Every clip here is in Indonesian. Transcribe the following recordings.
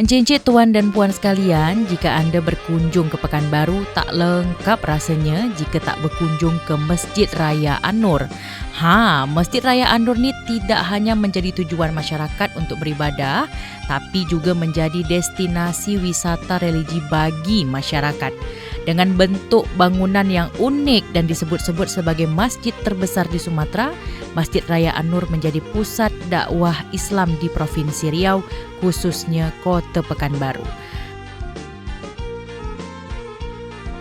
Encik-encik, tuan dan puan sekalian, jika anda berkunjung ke Pekanbaru, tak lengkap rasanya jika tak berkunjung ke Masjid Raya An-Nur. Masjid Raya An-Nur ni tidak hanya menjadi tujuan masyarakat untuk beribadah, tapi juga menjadi destinasi wisata religi bagi masyarakat. Dengan bentuk bangunan yang unik dan disebut-sebut sebagai masjid terbesar di Sumatera, Masjid Raya An-Nur menjadi pusat dakwah Islam di Provinsi Riau, khususnya Kota Pekanbaru.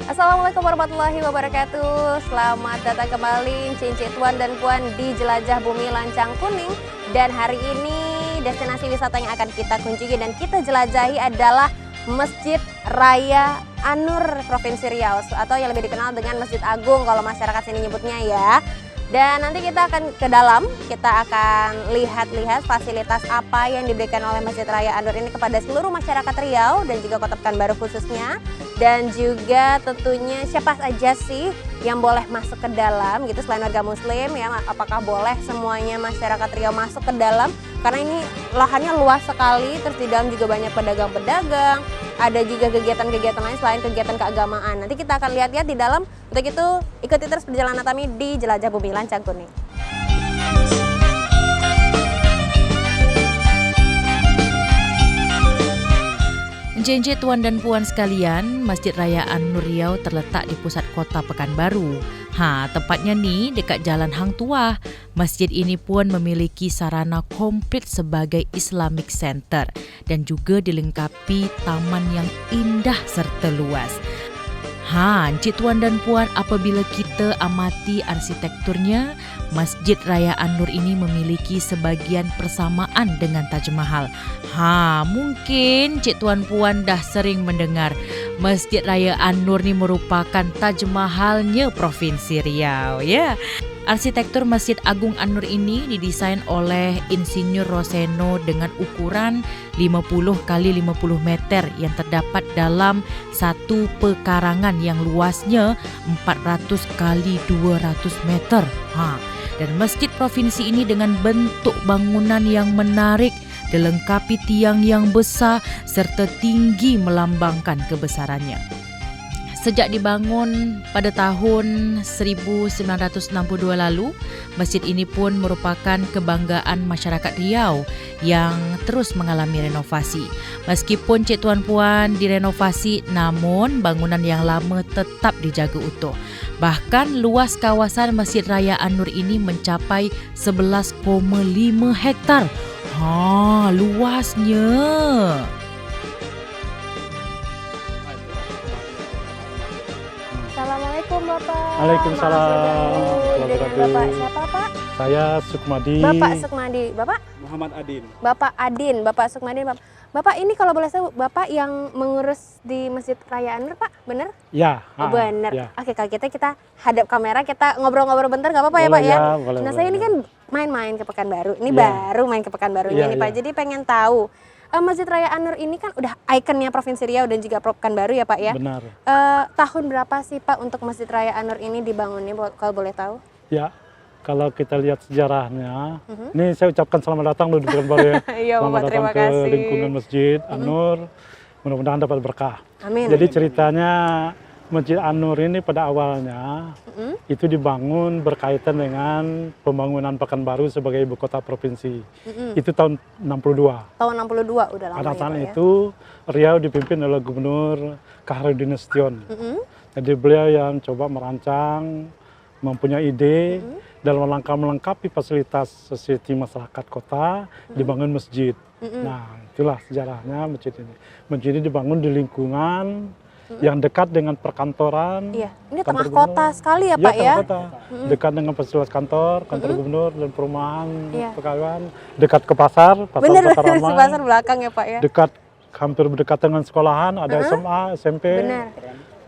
Assalamualaikum warahmatullahi wabarakatuh. Selamat datang kembali cincin tuan dan puan di Jelajah Bumi Lancang Kuning. Dan hari ini destinasi wisata yang akan kita kunjungi dan kita jelajahi adalah Masjid Raya An-Nur Provinsi Riau, atau yang lebih dikenal dengan Masjid Agung kalau masyarakat sini nyebutnya ya. Dan nanti kita akan ke dalam, kita akan lihat-lihat fasilitas apa yang diberikan oleh Masjid Raya An-Nur ini kepada seluruh masyarakat Riau dan juga Kota Pekanbaru khususnya. Dan juga tentunya siapa saja sih yang boleh masuk ke dalam gitu selain warga muslim ya, apakah boleh semuanya masyarakat Riau masuk ke dalam, karena ini lahannya luas sekali, terus di dalam juga banyak pedagang-pedagang, ada juga kegiatan-kegiatan lain selain kegiatan keagamaan. Nanti kita akan lihat-lihat di dalam. Untuk itu ikuti terus perjalanan kami di Jelajah Bumi Lancang Kuning. Encik-encik, tuan dan puan sekalian, Masjid Raya An-Nur Riau terletak di pusat Kota Pekanbaru. Tepatnya nih dekat Jalan Hang Tuah. Masjid ini pun memiliki sarana komplit sebagai Islamic Center dan juga dilengkapi taman yang indah serta luas. Encik, tuan dan puan, apabila kita amati arsitekturnya, Masjid Raya An-Nur ini memiliki sebagian persamaan dengan Taj Mahal. Mungkin Cik Tuan Puan dah sering mendengar Masjid Raya An-Nur ni merupakan Taj Mahalnya Provinsi Riau ya. Arsitektur Masjid Agung An-Nur ini didesain oleh Insinyur Roseno dengan ukuran 50 kali 50 meter yang terdapat dalam satu pekarangan yang luasnya 400 kali 200 meter. Dan masjid provinsi ini dengan bentuk bangunan yang menarik, dilengkapi tiang yang besar serta tinggi melambangkan kebesarannya. Sejak dibangun pada tahun 1962 lalu, masjid ini pun merupakan kebanggaan masyarakat Riau yang terus mengalami renovasi. Meskipun Cik Tuan Puan direnovasi, namun bangunan yang lama tetap dijaga utuh. Bahkan luas kawasan Masjid Raya An-Nur ini mencapai 11,5 hektar. Luasnya. Assalamualaikum Bapak. Waalaikumsalam. Dengan Bapak siapa Pak? Saya Sukmadi. Bapak Sukmadi. Bapak? Muhammad Adin. Bapak Adin. Bapak Sukmadi. Bapak ini kalau boleh tahu, Bapak yang mengurus di Masjid Raya An-Nur Pak, benar? Ya. Benar. Ya. Oke, kalau kita hadap kamera, kita ngobrol-ngobrol bentar, nggak apa-apa ya Pak ya? Nah saya ini kan main-main ke Pekanbaru. Ini baru main ke Pekanbarunya nih Pak. Jadi pengen tahu. Masjid Raya An-Nur ini kan udah ikonnya Provinsi Riau dan juga Pekanbaru ya Pak ya. Benar. Tahun berapa sih Pak untuk Masjid Raya An-Nur ini dibangunnya kalau boleh tahu? Ya, kalau kita lihat sejarahnya, ini saya ucapkan selamat datang di Pekanbaru ya. Iya Selamat Bapak, datang terima ke kasih. lingkungan Masjid An-Nur. Mudah-mudahan dapat berkah. Amin. Jadi ceritanya Masjid An-Nur ini pada awalnya itu dibangun berkaitan dengan pembangunan Pekanbaru sebagai ibu kota provinsi. Itu tahun 62. Tahun 62 udah lama Pada ya saat Pak ya? itu Riau dipimpin oleh Gubernur Kaharudin Nasution. Jadi beliau yang coba merancang, mempunyai ide dalam rangka melengkapi fasilitas society masyarakat kota, dibangun masjid. Nah, itulah sejarahnya masjid ini. Masjid ini dibangun di lingkungan yang dekat dengan perkantoran. Iya, ini kantor tengah gubernur. kota sekali ya Pak Tengah ya? kota. Dekat dengan fasilitas kantor gubernur dan perumahan, Iya. pegawaian, dekat ke pasar Bener, pasar di ramai. pasar belakang ya Pak ya? Dekat, hampir berdekatan dengan sekolahan, ada SMA, SMP, Benar.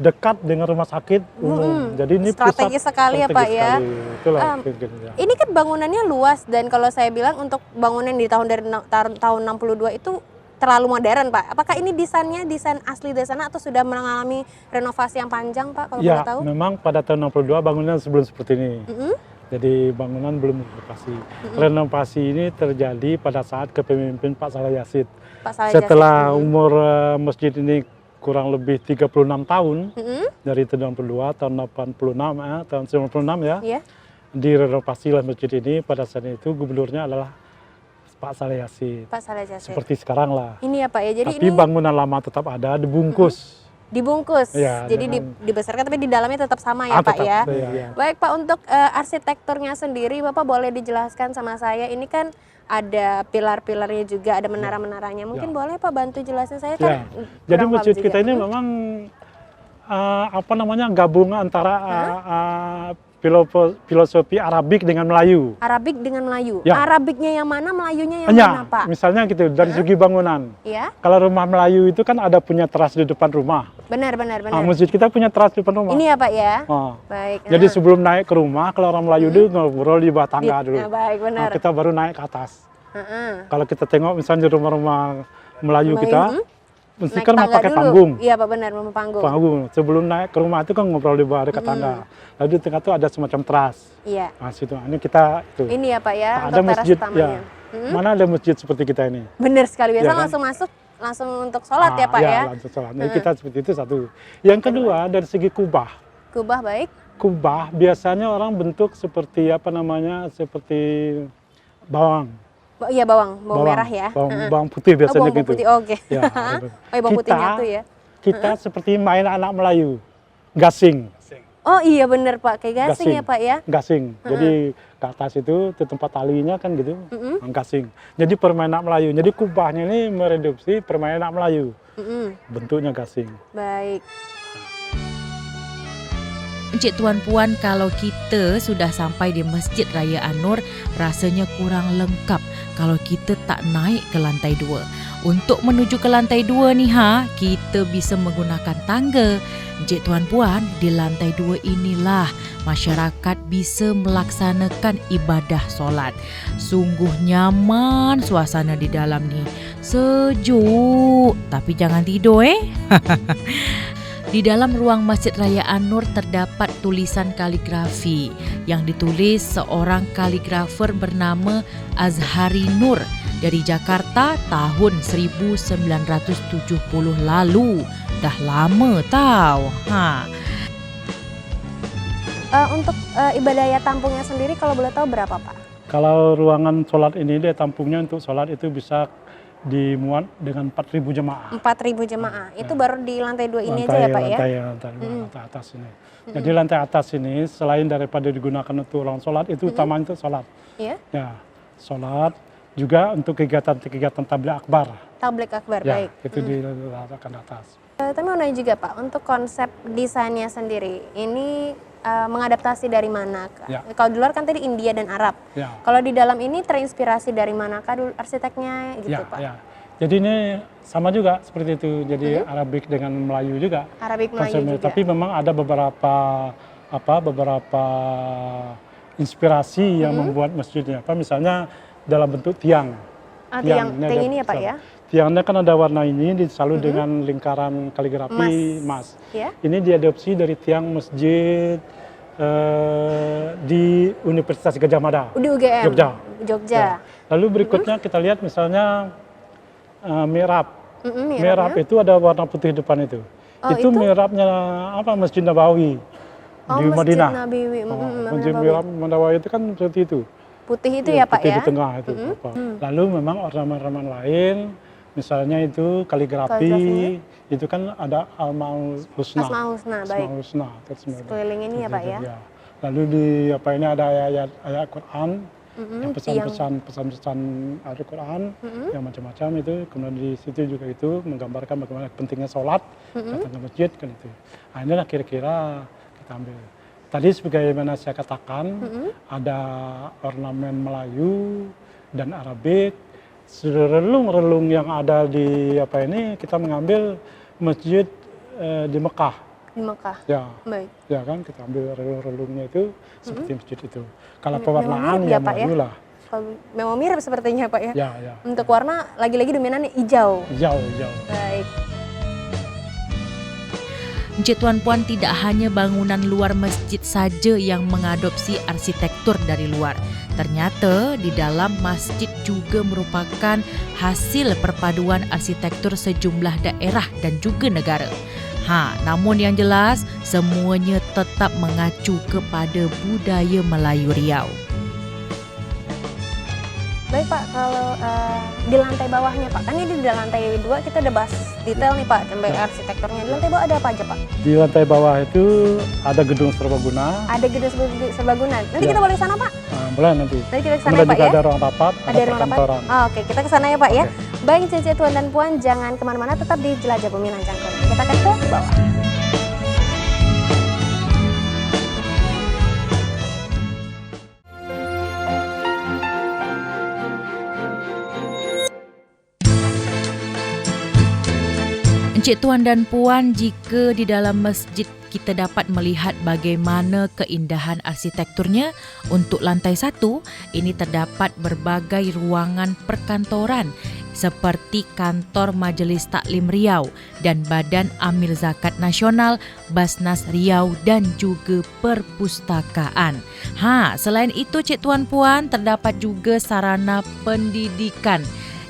dekat dengan rumah sakit umum. Jadi ini Strategi sekali ya, Pak, ya. Itulah ya. Ini kan bangunannya luas dan kalau saya bilang untuk bangunan di tahun 62 itu terlalu modern Pak. Apakah ini desainnya desain asli dari sana atau sudah mengalami renovasi yang panjang Pak kalau boleh tahu? Memang pada tahun 62 bangunan sebelum seperti ini. Jadi bangunan belum renovasi. Renovasi ini terjadi pada saat kepemimpinan Pak Salah Yasid. Pak Saleh Setelah Jazid. umur masjid ini kurang lebih 36 tahun, Mm-mm. dari tahun 92, tahun 86, tahun 96 ya, Ya. direnovasilah masjid ini. Pada saat itu gubernurnya adalah Pak Saleh Jazid. Pak Saleh Jazid. Seperti sekarang lah. Ini ya Pak ya, jadi Tapi ini bangunan lama tetap ada, dibungkus. dibungkus, Ya, jadi dengan- dibesarkan tapi di dalamnya tetap sama ya Pak tetap, ya. iya. Baik Pak, untuk arsitekturnya sendiri Bapak boleh dijelaskan sama saya, ini kan ada pilar-pilarnya juga, ada menara-menaranya. Mungkin Ya. boleh Pak bantu jelasin saya Ya. kan? Jadi kurang paham masjid juga. kita ini memang gabungan antara filosofi Arabik dengan Melayu. Arabik dengan Melayu. Ya. Arabiknya yang mana, Melayunya yang Ya, mana Pak? misalnya gitu dari segi bangunan. Ya, Kalau rumah Melayu itu kan ada punya teras di depan rumah. benar. Masjid kita punya teras di depan rumah. Ini ya Pak ya. Baik. Jadi sebelum naik ke rumah, kalau orang Melayu dulu ngobrol di bawah tangga dulu. Baik, benar. Kita baru naik ke atas. Heeh. Kalau kita tengok misalnya di rumah-rumah Melayu kita, mesti Naik kan tangga pakai dulu. panggung. Iya Pak, benar, rumah panggung. Panggung. Sebelum naik ke rumah itu kan ngobrol di bawah dekat tangga. Lalu di tengah itu ada semacam teras. Iya. Nah, situ. Ini kita itu. Ini ya Pak ya, ada untuk teras masjid utamanya. ya. Mana ada masjid seperti kita ini? Benar sekali, biasa Ya kan? langsung masuk, langsung untuk sholat ya Pak ya. Langsung sholat. Nah, kita seperti itu satu. Yang kedua dari segi kubah. Kubah baik. Kubah biasanya orang bentuk seperti seperti bawang. Iya bawang merah ya. Bawang putih biasanya bawang gitu. putih, oke. Ya, Oh, bawang putih nyatu ya. Kita seperti main anak Melayu, gasing. Oh iya benar Pak, kayak gasing ya Pak ya. Gasing. Jadi ke atas itu di tempat talinya kan gitu, gasing. Jadi permainan Melayu. Jadi kubahnya ini mereduksi permainan Melayu. Bentuknya gasing. Baik. Encik Tuan Puan, kalau kita sudah sampai di Masjid Raya An-Nur, rasanya kurang lengkap kalau kita tak naik ke lantai 2. Untuk menuju ke lantai 2 nih kita bisa menggunakan tangga. Encik Tuan Puan, di lantai 2 inilah masyarakat bisa melaksanakan ibadah solat. Sungguh nyaman suasana di dalam ni. Sejuk, tapi jangan tidur Di dalam ruang Masjid Raya An-Nur terdapat tulisan kaligrafi yang ditulis seorang kaligrafer bernama Azhari Nur dari Jakarta tahun 1970 lalu. Dah lama tau. Untuk ibadah tampungnya sendiri kalau boleh tahu berapa Pak? Kalau ruangan sholat ini dia tampungnya untuk sholat itu bisa dimuat dengan 4.000 jemaah. 4.000 jemaah. Itu baru di lantai 2 ini aja ya Pak ya? Lantai atas ini. Jadi lantai atas ini selain daripada digunakan untuk orang sholat, itu utamanya untuk sholat. Iya. Ya, sholat juga untuk kegiatan tabligh akbar. Tabligh akbar, Ya, baik. itu diletakkan di atas. Tapi mau nanya juga Pak, untuk konsep desainnya sendiri, ini mengadaptasi dari mana? Ya. Kalau di luar kan tadi India dan Arab. Ya. Kalau di dalam ini terinspirasi dari manakah dulu arsiteknya gitu Ya, Pak? ya. Jadi ini sama juga seperti itu. Jadi Arabik dengan Melayu juga. Arabik Melayu konsepnya. juga. Tapi memang ada beberapa inspirasi yang membuat masjidnya. Misalnya dalam bentuk tiang. Tiang ini ya Pak ya? Tiangnya kan ada warna ini disalut dengan lingkaran kaligrafi emas. Ya? Ini diadopsi dari tiang masjid di Universitas Gadjah Mada, Di UGM? Ya. Jogja. Lalu berikutnya kita lihat misalnya mihrab. Ya? Mihrab itu ada warna putih depan itu. Itu mihrabnya Masjid Nabawi di Masjid Madinah. Nabawi. Masjid mihrab Nabawi itu kan seperti itu. Putih itu ya Pak putih ya? di tengah itu. Lalu memang ornamen-ornamen lain, misalnya itu kaligrafi, itu kan ada Asmaul Husna. Asmaul Husna, baik. Asmaul Husna. Sekeliling ini ya Pak ya? Lalu di ini ada ayat Quran, yang pesan-pesan Al-Quran, yang macam-macam itu. Kemudian di situ juga itu menggambarkan bagaimana pentingnya sholat, datang ke masjid kan itu. Nah inilah kira-kira kita ambil. Tadi sebagaimana saya katakan, ada ornamen Melayu dan Arabik. Relung-relung yang ada di kita mengambil masjid di Mekah. Di Mekah. Ya. Baik. Ya kan kita ambil relung-relungnya itu seperti masjid itu. Kalau pewarnaan ya, ya Pak, Melayu lah. Kalau memang mirip sepertinya Pak ya. Ya. Untuk warna lagi-lagi dominannya hijau. Hijau. Baik. Encik Tuan Puan, tidak hanya bangunan luar masjid saja yang mengadopsi arsitektur dari luar. Ternyata di dalam masjid juga merupakan hasil perpaduan arsitektur sejumlah daerah dan juga negara. Namun yang jelas semuanya tetap mengacu kepada budaya Melayu Riau. Baik Pak, kalau di lantai bawahnya Pak, kan ini di lantai 2 kita udah bahas detail nih Pak, sampai arsitekturnya. Di lantai bawah ada apa aja Pak? Di lantai bawah itu ada gedung serbaguna. Ada gedung serbaguna. Nanti kita boleh ke sana Pak? Boleh nanti. Nanti kita ke sana Kemudian ya Pak juga ya? ada ruang rapat, ada ruang rapat? perkantoran. Oke, kita ke sana ya Pak ya. Baik Cici Tuan dan Puan, jangan kemana-mana, tetap di Jelajah Bumi Lancang Kuning. Kita akan ke bawah. Encik Tuan dan Puan, jika di dalam masjid kita dapat melihat bagaimana keindahan arsitekturnya, untuk lantai 1 ini terdapat berbagai ruangan perkantoran seperti Kantor Majlis Taklim Riau dan Badan Amil Zakat Nasional, Basnas Riau dan juga perpustakaan. Selain itu Cik Tuan Puan, terdapat juga sarana pendidikan.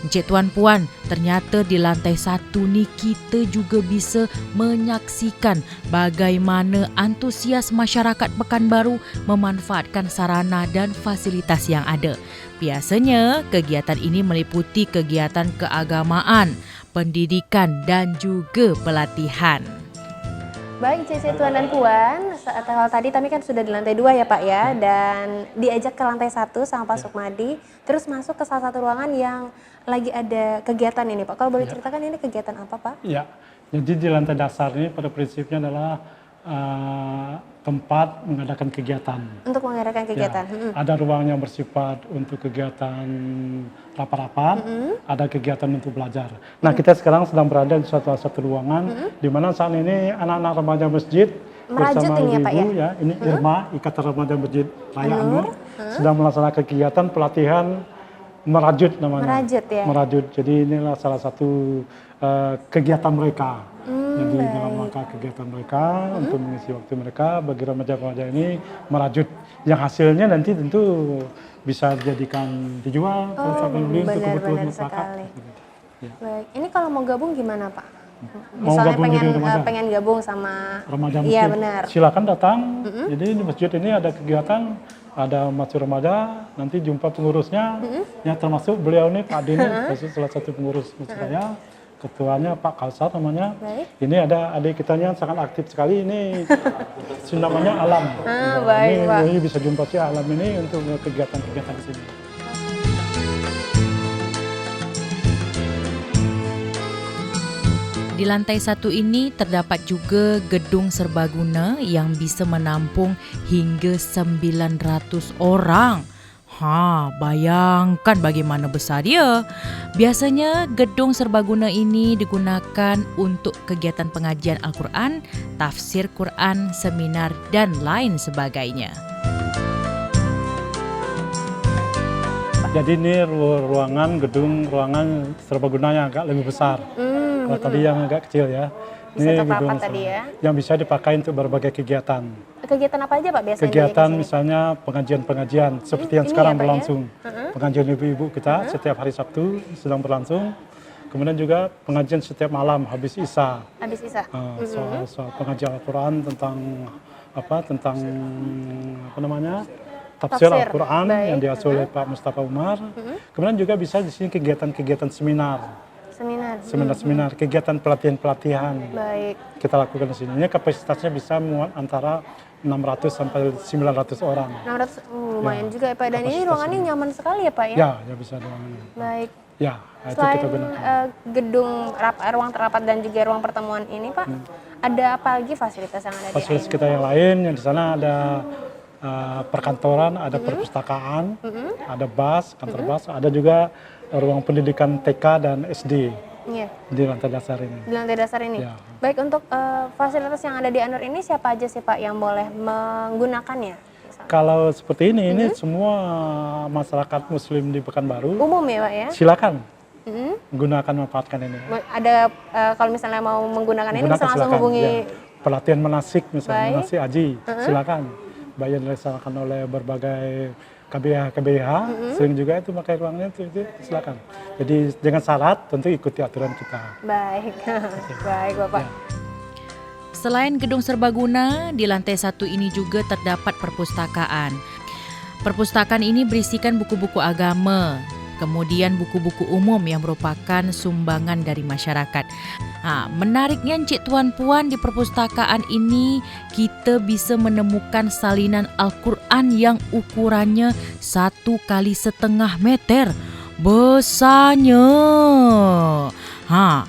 Encik Tuan Puan, ternyata di lantai 1 ni kita juga bisa menyaksikan bagaimana antusias masyarakat Pekanbaru memanfaatkan sarana dan fasilitas yang ada. Biasanya kegiatan ini meliputi kegiatan keagamaan, pendidikan dan juga pelatihan. Baik Cici Tuan dan Puan, tadi kan sudah di lantai 2 ya Pak ya, dan diajak ke lantai 1 sama Pak Sukmadi, terus masuk ke salah satu ruangan yang lagi ada kegiatan ini Pak. Kalau boleh ceritakan ini kegiatan apa Pak? Ya, jadi di lantai dasar ini pada prinsipnya adalah tempat mengadakan kegiatan. Untuk mengadakan kegiatan. Ada ruang yang bersifat untuk kegiatan rapat-rapat, ada kegiatan untuk belajar. Nah, kita sekarang sedang berada di satu ruangan di mana saat ini anak-anak remaja masjid merajut bersama ini ya Pak ya? ibu ini Irma, Ikatan Remaja Masjid Raya Anur, sedang melaksanakan kegiatan pelatihan merajut namanya. Merajut ya? Merajut. Jadi inilah salah satu kegiatan mereka. Jadi dalam rangka kegiatan mereka untuk mengisi waktu mereka bagi remaja-remaja ini merajut. Yang hasilnya nanti tentu bisa dijadikan dijual sampai beli untuk kebutuhan masyarakat. Ya. Baik, ini kalau mau gabung gimana Pak? Mau Misalnya gabung pengen gabung sama remaja iya masjid. benar. Silakan datang. Jadi di masjid ini ada kegiatan, ada masjid remaja, nanti jumpa pengurusnya, yang termasuk beliau ini Pak Adi, salah satu pengurus masjid saya. Ketuanya Pak Kalsar namanya. Baik. Ini ada adik kita yang sangat aktif sekali, ini namanya Alam. Baik, Pak. Ini bisa jumpa si Alam ini untuk kegiatan-kegiatan di sini. Di lantai 1 ini terdapat juga gedung serbaguna yang bisa menampung hingga 900 orang. Bayangkan bagaimana besar dia. Biasanya gedung serbaguna ini digunakan untuk kegiatan pengajian Al-Quran, tafsir Quran, seminar dan lain sebagainya. Jadi ini ruangan serbaguna yang agak lebih besar. Kalau tadi yang agak kecil ya. Bisa Ini terpapat gedung tadi ya. yang bisa dipakai untuk berbagai kegiatan. Kegiatan apa aja Pak biasanya? Kegiatan misalnya pengajian-pengajian seperti yang sekarang ya, Pak, berlangsung. ya? Pengajian ibu-ibu kita setiap hari Sabtu sedang berlangsung. Kemudian juga pengajian setiap malam habis Isya. Habis Isya. Soal pengajian Al-Quran tentang tafsir Al-Quran yang diasuh oleh Pak Mustafa Umar. Kemudian juga bisa di sini kegiatan-kegiatan seminar, kegiatan pelatihan-pelatihan. Baik. Kita lakukan di sini. Ini kapasitasnya bisa muat antara 600 sampai 900 orang. 600, lumayan juga ya Pak. Dan ini ruangannya nyaman sekali ya Pak ya? Ya bisa ruangannya. Baik. Ya, itu Selain kita gunakan. gedung ruang rapat dan juga ruang pertemuan ini Pak, ada apa lagi fasilitas yang ada Fasilitas di kita yang lain, yang di sana ada perkantoran, ada perpustakaan, ada kantor bas, ada juga ruang pendidikan TK dan SD di lantai dasar ini. Di lantai dasar ini? Ya. Baik, untuk fasilitas yang ada di Anur ini siapa aja sih Pak yang boleh menggunakannya? Misalnya? Kalau seperti ini semua masyarakat muslim di Pekanbaru, Umum ya Pak ya? silakan gunakan manfaatkan ini. Ada kalau misalnya mau menggunakan ini bisa langsung silakan, hubungi ya. pelatihan manasik misalnya, Baik. manasik haji, silakan. Baik yang dilaksanakan oleh berbagai KBH, sering juga itu pakai ruangnya itu silakan. Jadi dengan syarat tentu ikuti aturan kita. Baik, baik Bapak. Ya. Selain gedung serbaguna, di lantai 1 ini juga terdapat perpustakaan. Perpustakaan ini berisikan buku-buku agama, kemudian buku-buku umum yang merupakan sumbangan dari masyarakat. Menariknya Encik Tuan Puan, di perpustakaan ini kita bisa menemukan salinan Al-Quran yang ukurannya 1,5 meter. Besarnya.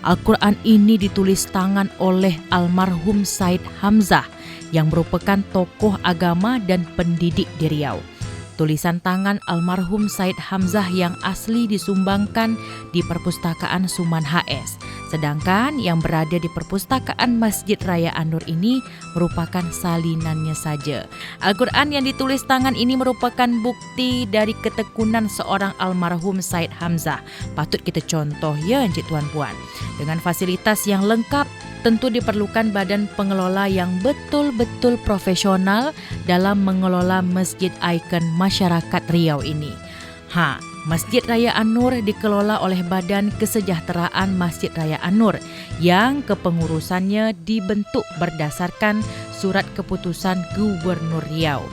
Al-Quran ini ditulis tangan oleh almarhum Said Hamzah yang merupakan tokoh agama dan pendidik di Riau. Tulisan tangan almarhum Said Hamzah yang asli disumbangkan di Perpustakaan Suman HS. Sedangkan yang berada di Perpustakaan Masjid Raya An-Nur ini merupakan salinannya saja. Al-Quran yang ditulis tangan ini merupakan bukti dari ketekunan seorang almarhum Said Hamzah. Patut kita contoh ya Encik Tuan Puan. Dengan fasilitas yang lengkap, tentu diperlukan badan pengelola yang betul-betul profesional dalam mengelola masjid ikon masyarakat Riau ini. Masjid Raya An-Nur dikelola oleh Badan Kesejahteraan Masjid Raya An-Nur yang kepengurusannya dibentuk berdasarkan surat keputusan Gubernur Riau.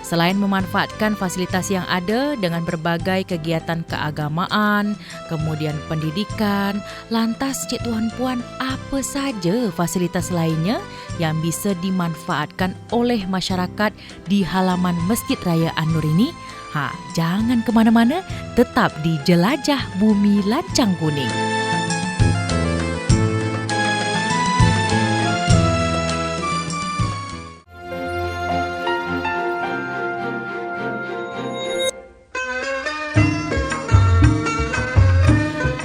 Selain memanfaatkan fasilitas yang ada dengan berbagai kegiatan keagamaan, kemudian pendidikan, lantas Cik Tuan Puan, apa saja fasilitas lainnya yang bisa dimanfaatkan oleh masyarakat di halaman Masjid Raya An-Nur ini? Jangan kemana-mana, tetap di Jelajah Bumi Lancang Kuning.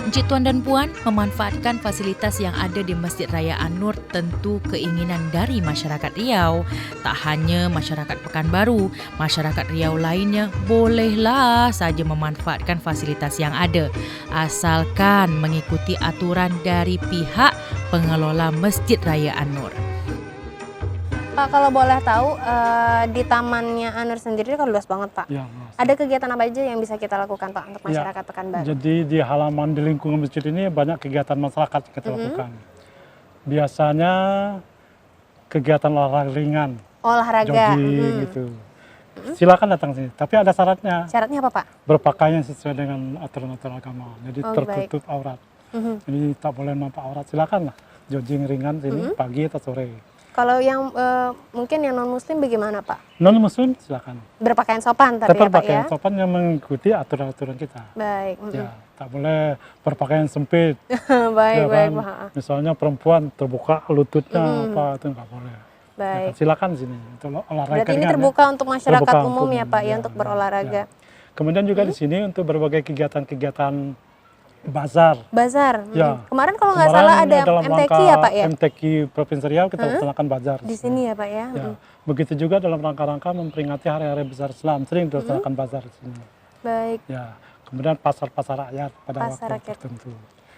Encik Tuan dan Puan, memanfaatkan fasilitas yang ada di Masjid Raya An-Nur tentu keinginan dari masyarakat Riau. Tak hanya masyarakat Pekanbaru, masyarakat Riau lainnya bolehlah saja memanfaatkan fasilitas yang ada, asalkan mengikuti aturan dari pihak pengelola Masjid Raya An-Nur. Pak, kalau boleh tahu, di tamannya An-Nur sendiri kan luas banget Pak. Ya, Ada kegiatan apa aja yang bisa kita lakukan Pak untuk masyarakat Pekanbaru? Jadi di halaman di lingkungan masjid ini banyak kegiatan masyarakat yang kita lakukan. Biasanya kegiatan olahraga ringan, Olahraga. jogging gitu. Silakan datang sini, tapi ada syaratnya. Syaratnya apa Pak? Berpakaian sesuai dengan aturan-aturan agama. Jadi Oh, tertutup aurat. Jadi tak boleh nampak aurat. Silakan lah jogging ringan sini pagi atau sore. Kalau yang mungkin yang non Muslim bagaimana Pak? Non muslim silakan. Berpakaian sopan tapi ya Tetap Pak ya? pakaian sopan yang mengikuti aturan-aturan kita. Baik. Ya, tak boleh berpakaian sempit. Baik, Ya baik kan? Pak. Misalnya perempuan terbuka lututnya apa itu nggak boleh. Baik. Ya, silakan sini untuk olahraga. Berarti ini ringan, terbuka untuk masyarakat Terbuka umum untuk ya Pak ya, ya, untuk berolahraga. ya. Kemudian juga di sini untuk berbagai kegiatan-kegiatan bazar. Bazar. Ya. Kemarin kalau nggak Kemarin salah ada dalam MTQ rangka ya Pak ya? MTQ Provinsi Riau kita laksanakan bazar. Di sini ya Pak ya? Ya. Begitu juga dalam rangka-rangka memperingati hari-hari besar Islam sering dilaksanakan bazar di sini. Baik. Ya. Kemudian pasar-pasar rakyat pada Pasar waktu rakyat. tertentu.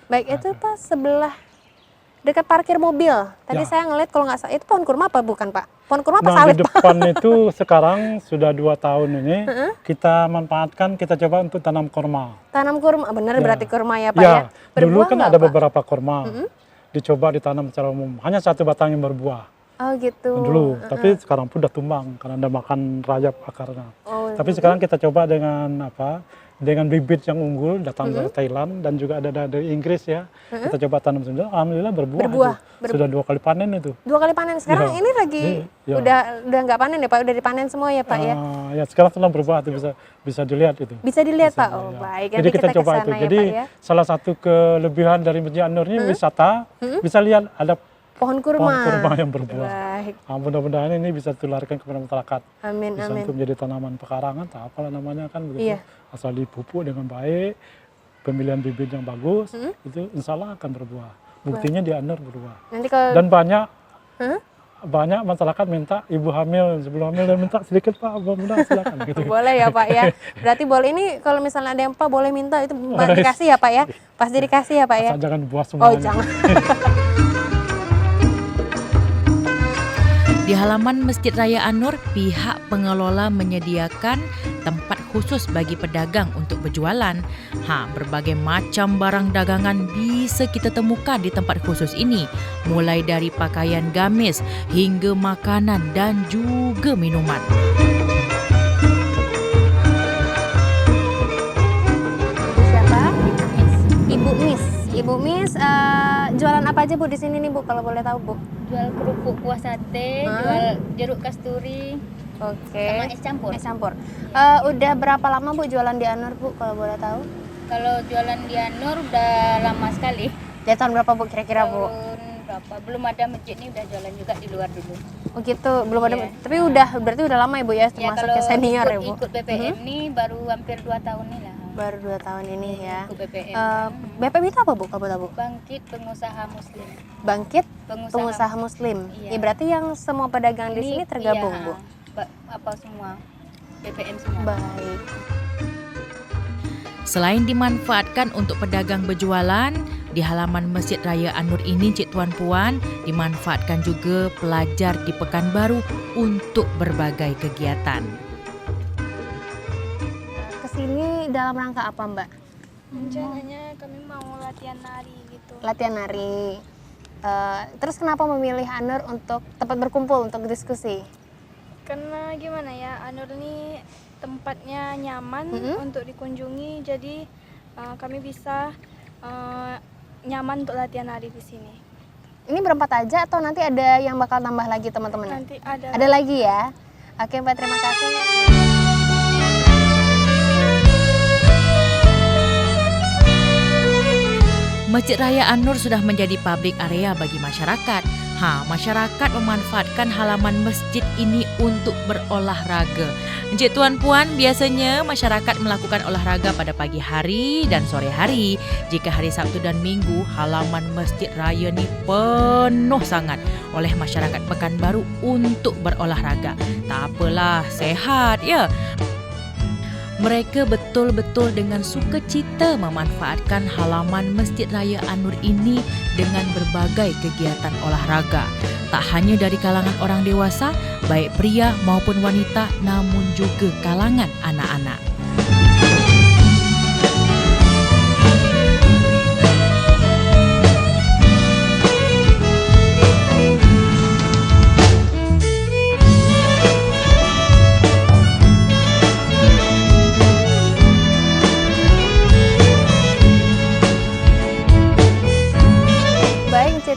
Baik, itu Pak sebelah dekat parkir mobil. Tadi Ya. saya ngeliat kalau nggak salah itu pohon kurma apa bukan Pak? Pohon kurma apa Nah, sawit di Pak? depan itu sekarang sudah 2 tahun ini kita manfaatkan, kita coba untuk tanam kurma. Tanam kurma, bener Ya. berarti kurma ya Pak Ya, ya? dulu Berbuah kan nggak, ada Pak? beberapa kurma. Dicoba ditanam secara umum, hanya 1 batang yang berbuah Oh gitu. dulu. Tapi sekarang pun udah tumbang karena ada makan rayap akarnya. Oh, Tapi sekarang kita coba dengan apa? Dengan bibit yang unggul datang dari Thailand dan juga ada dari Inggris ya. Kita coba tanam sendiri. Alhamdulillah berbuah. Berbuah. itu. Sudah 2 kali panen itu. 2 kali panen. Sekarang Ya. ini lagi Ya. udah nggak panen ya Pak? Udah dipanen semua ya Pak ya? Ya sekarang sedang berbuah itu bisa dilihat itu. Bisa dilihat Bisa Pak. Oh dilihat. baik. Jadi Nanti kita coba kesana itu. ya, Jadi Pak ya. salah satu kelebihan dari Masjid An-Nur ini wisata, bisa lihat ada Pohon kurma. pohon kurma yang berbuah. Baik. Mudah-mudahan ini bisa ditularkan kepada masyarakat. Amin, Bisa amin. untuk menjadi tanaman pekarangan, tak apalah namanya kan begitu. Iya. Asal dipupuk dengan baik, pemilihan bibit yang bagus, itu insya Allah akan berbuah. Buktinya di An-Nur berbuah. Nanti kalau Dan banyak masyarakat minta ibu hamil sebelum hamil dan minta sedikit Pak, mudah silakan gitu. boleh ya Pak ya. Berarti boleh ini kalau misalnya ada yang Pak boleh minta itu dikasih ya Pak ya. Pasti dikasih ya Pak ya. Asal jangan buah Oh semuanya. jangan. Di halaman Masjid Raya An-Nur, pihak pengelola menyediakan tempat khusus bagi pedagang untuk berjualan. Berbagai macam barang dagangan bisa kita temukan di tempat khusus ini, mulai dari pakaian gamis hingga makanan dan juga minuman. Siapa? Ibu Miss. Ibu Miss, jualan apa aja Bu di sini nih Bu, kalau boleh tahu Bu? Jual kerupuk kuah sate, jual jeruk kasturi, Oke. sama es campur. Es campur. Udah berapa lama Bu jualan di An-Nur Bu, kalau boleh tahu? Kalau jualan di An-Nur udah lama sekali. Dari tahun berapa Bu kira-kira Bu? Tahun berapa? Belum ada masjid ini udah jualan juga di luar dulu. Oh gitu, belum ada. Iya. Tapi berarti udah lama ya Bu ya, termasuk ke senior ya Bu? ikut BPM nih baru hampir 2 tahun nih lah. Baru 2 tahun ini ya. Ikut BPM. BPM itu apa Bu, kalau boleh tahu Bu? Bangkit Pengusaha Muslim. Bangkit Pengusaha Muslim. Iya. Ya, berarti yang semua pedagang di sini tergabung iya, Bu? apa semua BPM semua. Baik. Selain dimanfaatkan untuk pedagang berjualan, di halaman Masjid Raya An-Nur ini, Cik Tuan Puan, dimanfaatkan juga pelajar di Pekanbaru untuk berbagai kegiatan. Kesini dalam rangka apa Mbak? Rencananya kami mau latihan nari gitu. Latihan nari. Terus kenapa memilih An-Nur untuk tempat berkumpul untuk diskusi? Karena gimana ya, An-Nur ini tempatnya nyaman untuk dikunjungi, jadi kami bisa nyaman untuk latihan nari di sini. Ini berempat aja atau nanti ada yang bakal tambah lagi teman-temannya? Nanti ada. Ada lagi ya? Oke Mbak, terima kasih. Masjid Raya An-Nur sudah menjadi public area bagi masyarakat. Masyarakat memanfaatkan halaman masjid ini untuk berolahraga. Encik Tuan Puan, biasanya masyarakat melakukan olahraga pada pagi hari dan sore hari. Jika hari Sabtu dan Minggu, halaman Masjid Raya ni penuh sangat oleh masyarakat Pekanbaru untuk berolahraga. Tak apalah, sehat ya. Mereka betul-betul dengan sukacita memanfaatkan halaman Masjid Raya An-Nur ini dengan berbagai kegiatan olahraga. Tak hanya dari kalangan orang dewasa, baik pria maupun wanita, namun juga kalangan anak-anak.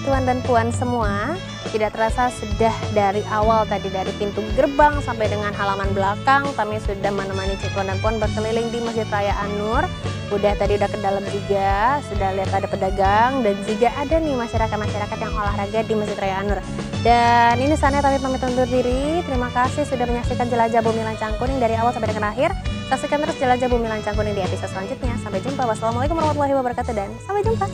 Tuan dan Puan semua, tidak terasa sudah dari awal tadi, dari pintu gerbang sampai dengan halaman belakang, kami sudah menemani Cik Tuan dan Puan berkeliling di Masjid Raya An-Nur. Udah ke dalam juga, sudah lihat ada pedagang dan juga ada nih masyarakat yang olahraga di Masjid Raya An-Nur. Dan ini saatnya kami pamit undur diri. Terima kasih sudah menyaksikan Jelajah Bumi Lancang Kuning dari awal sampai dengan akhir. Saksikan terus Jelajah Bumi Lancang Kuning di episode selanjutnya. Sampai jumpa. Wassalamualaikum warahmatullahi wabarakatuh dan sampai jumpa.